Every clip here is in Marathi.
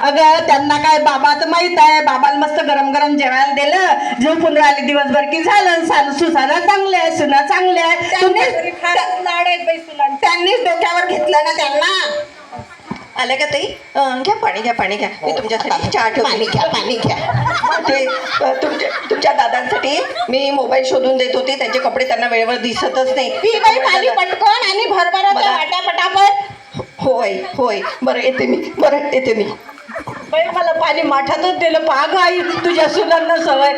अगं त्यांना काय बाबा तर माहित आहे, बाबाला मस्त गरम गरम जेवायला दिलं, झोपून राहिले दिवसभर की झालं. सुसाना चांगले आहे, सुना चांगले आहे. त्यांनीच डोक्यावर घेतलं ना त्यांना. आले का ताई? घ्या पाणी, घ्या पाणी, घ्या. मी तुमच्यासाठी चहा ठेवते. पाणी घ्या, पाणी घ्या. ते तुमच्या दादांसाठी मी मोबाईल शोधून देत होते. त्यांचे कपडे त्यांना वेळेवर दिसतच नाही. ही बाई पाणी पटकन आणि भरभराच्या वाट्या पटापट. होय होय, बरं येते मी. बाई मला पाणी माठातच दिलं. पाग आई तुझ्या सुनांना सवय.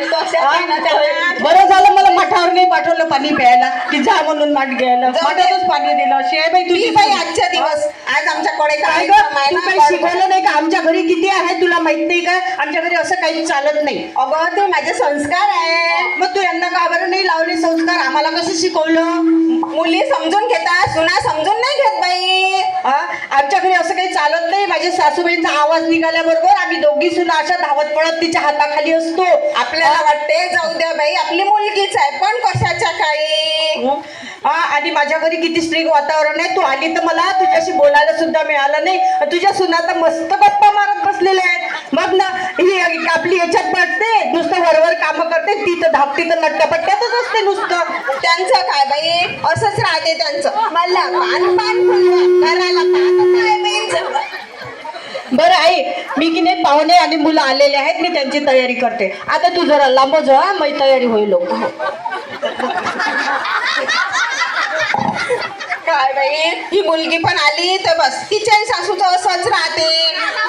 बरं झालं मला माठावर नाही पाठवलं पाणी प्यायला, की जा म्हणून माठ घ्यायला. माठातच पाणी दिलं. अशी आहे बाई तुझी बाई आजच्या दिवस. आज आमच्याकडे काय ग, तू काही शिकवलं नाही का? आमच्या घरी किती आहे तुला माहित नाही का? आमच्या घरी असं काही चालत नाही. अगं ते माझे संस्कार आहे. मग तू यांना का बरं नाही लावले संस्कार? आम्हाला कसं शिकवलं? मुली समजून घेतात, सुना समजून नाही घेत बाई. आमच्या घरी असं काही चालत नाही. माझ्या सासूबाईंचा आवाज निघाल्याबरोबर आम्ही दोघी सुना अशा धावत पडत तिच्या हाताखाली असतो. आपल्याला वाटते जाऊ द्या बाई, आपली मुलगीच आहे, पण कशाच्या काही. आणि माझ्या घरी किती स्ट्रिक वातावरण आहे. तू आली तर मला तुझ्याशी बोलायला सुद्धा मिळालं नाही. तुझ्या सुना तर मस्त गप्पा मारत बसलेल्या आहेत. मग ना ही आपली याच्यात पडते, नुसतं वरवर कामं करते, ती तर धापती तर नट्ट्यापट्ट्यातच असते नुसतं. त्यांचं काय बाई, असंच राहते त्यांचं. मला पान घराला बरं आई, मी की नाही पाहुणे आणि मुलं आलेले आहेत, मी त्यांची तयारी करते. आता तू जरा लांब जा, माझी तयारी होईल. काय बाई, ही मुलगी पण आली तर बस तिच्याही सासूचं असंच राहते.